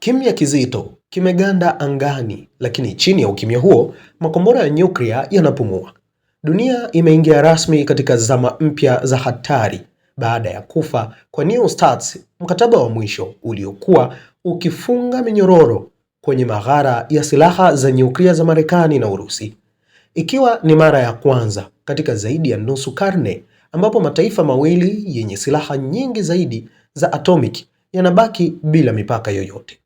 Kimya kizito kimeganda angani, lakini chini ya ukimya huo, makombora ya nyuklia yanapumua. Dunia imeingia rasmi katika zama mpya za hatari baada ya kufa kwa New START, mkataba wa mwisho uliokuwa ukifunga minyororo kwenye maghara ya silaha za nyuklia za Marekani na Urusi. Ikiwa ni mara ya kwanza katika zaidi ya nusu karne ambapo mataifa mawili yenye silaha nyingi zaidi za atomic yanabaki bila mipaka yoyote.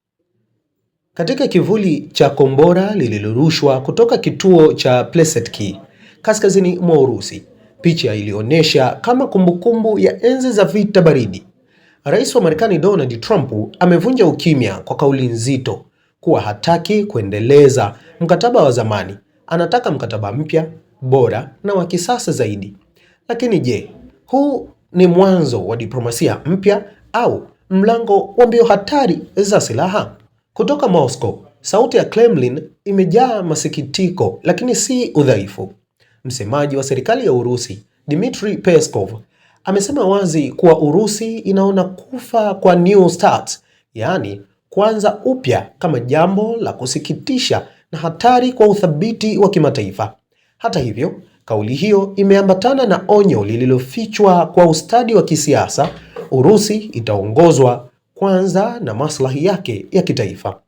Katika kivuli cha kombora lililorushwa kutoka kituo cha Plesetsk kaskazini mwa Urusi, picha ilionyesha kama kumbukumbu ya enzi za vita baridi. Rais wa Marekani Donald Trump amevunja ukimya kwa kauli nzito kuwa hataki kuendeleza mkataba wa zamani, anataka mkataba mpya, bora na wa kisasa zaidi. Lakini je, huu ni mwanzo wa diplomasia mpya au mlango wa mbio hatari za silaha? Kutoka Moscow, sauti ya Kremlin imejaa masikitiko lakini si udhaifu. Msemaji wa serikali ya Urusi, Dmitry Peskov, amesema wazi kuwa Urusi inaona kufa kwa New START, yaani kuanza upya, kama jambo la kusikitisha na hatari kwa uthabiti wa kimataifa. Hata hivyo, kauli hiyo imeambatana na onyo lililofichwa kwa ustadi wa kisiasa: Urusi itaongozwa kwanza na maslahi yake ya kitaifa.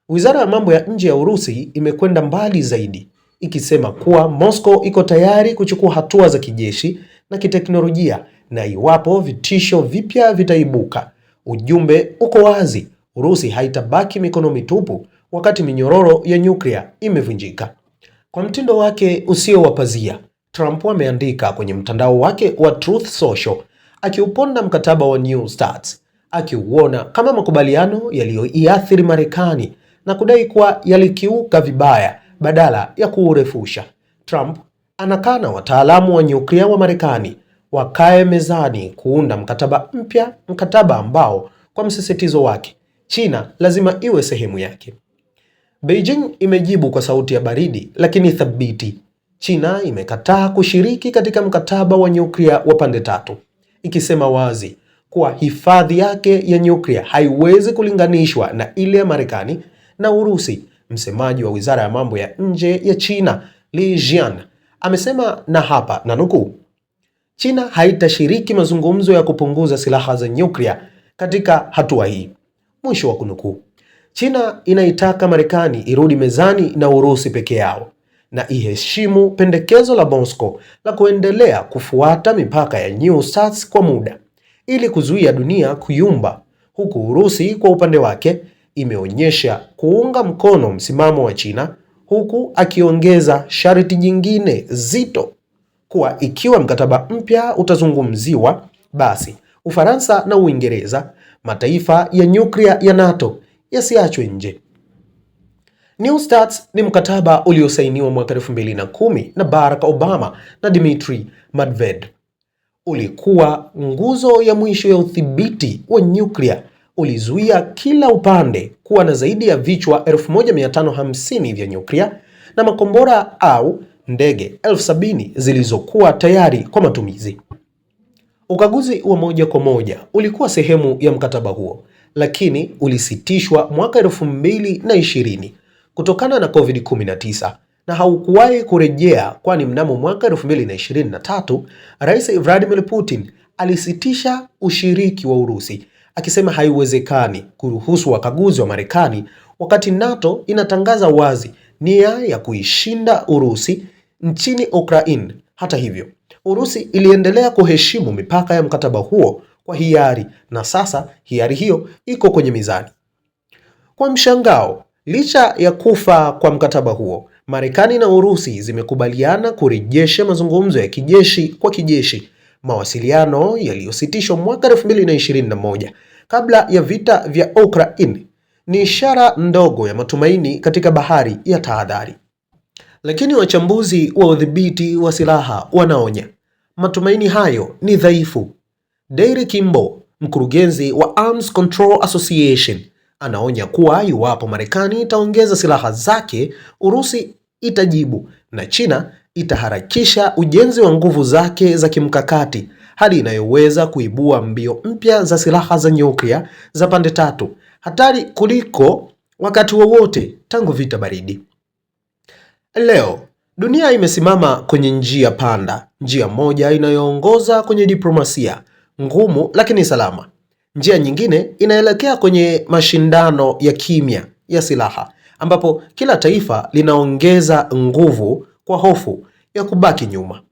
Wizara ya mambo ya nje ya Urusi imekwenda mbali zaidi, ikisema kuwa Moscow iko tayari kuchukua hatua za kijeshi na kiteknolojia na iwapo vitisho vipya vitaibuka. Ujumbe uko wazi: Urusi haitabaki mikono mitupu wakati minyororo ya nyuklia imevunjika. Kwa mtindo wake usio wa pazia, Trump ameandika kwenye mtandao wake wa Truth Social, akiuponda mkataba wa New START, akiuona kama makubaliano yaliyoiathiri Marekani na kudai kuwa yalikiuka vibaya badala ya kuurefusha. Trump anakana wataalamu wa nyuklia wa Marekani wakae mezani kuunda mkataba mpya, mkataba ambao kwa msisitizo wake China lazima iwe sehemu yake. Beijing imejibu kwa sauti ya baridi lakini thabiti. China imekataa kushiriki katika mkataba wa nyuklia wa pande tatu, ikisema wazi kuwa hifadhi yake ya nyuklia haiwezi kulinganishwa na ile ya Marekani na Urusi. Msemaji wa Wizara ya Mambo ya Nje ya China, Li Jian, amesema, na hapa nanukuu, China haitashiriki mazungumzo ya kupunguza silaha za nyuklia katika hatua hii, mwisho wa kunukuu. China inaitaka Marekani irudi mezani na Urusi peke yao na iheshimu pendekezo la Moscow la kuendelea kufuata mipaka ya New START kwa muda ili kuzuia dunia kuyumba, huku Urusi kwa upande wake imeonyesha kuunga mkono msimamo wa China, huku akiongeza sharti jingine zito kuwa ikiwa mkataba mpya utazungumziwa, basi Ufaransa na Uingereza, mataifa ya nyuklia ya NATO, yasiachwe nje. New START ni mkataba uliosainiwa mwaka 2010 na Barack Obama na Dmitry Medvedev. Ulikuwa nguzo ya mwisho ya udhibiti wa nyuklia. Ulizuia kila upande kuwa na zaidi ya vichwa 1550 vya nyuklia na makombora au ndege 70,000 zilizokuwa tayari kwa matumizi. Ukaguzi wa moja kwa moja ulikuwa sehemu ya mkataba huo, lakini ulisitishwa mwaka 2020 kutokana na COVID-19 na haukuwahi kurejea, kwani mnamo mwaka 2023 Rais Vladimir Putin alisitisha ushiriki wa Urusi, akisema haiwezekani kuruhusu wakaguzi wa Marekani wakati NATO inatangaza wazi nia ya kuishinda Urusi nchini Ukraine. Hata hivyo, Urusi iliendelea kuheshimu mipaka ya mkataba huo kwa hiari, na sasa hiari hiyo iko kwenye mizani. Kwa mshangao, licha ya kufa kwa mkataba huo, Marekani na Urusi zimekubaliana kurejesha mazungumzo ya kijeshi kwa kijeshi, mawasiliano yaliyositishwa mwaka 2021 kabla ya vita vya Ukraine. Ni ishara ndogo ya matumaini katika bahari ya tahadhari. Lakini wachambuzi wa udhibiti wa silaha wanaonya matumaini hayo ni dhaifu. Daryl Kimball, mkurugenzi wa Arms Control Association, anaonya kuwa iwapo Marekani itaongeza silaha zake, Urusi itajibu na China itaharakisha ujenzi wa nguvu zake za kimkakati, hali inayoweza kuibua mbio mpya za silaha za nyuklia za pande tatu. hatari kuliko wakati wowote tangu vita baridi. Leo dunia imesimama kwenye njia panda, njia moja inayoongoza kwenye diplomasia ngumu lakini salama. Njia nyingine inaelekea kwenye mashindano ya kimya ya silaha, ambapo kila taifa linaongeza nguvu kwa hofu ya kubaki nyuma.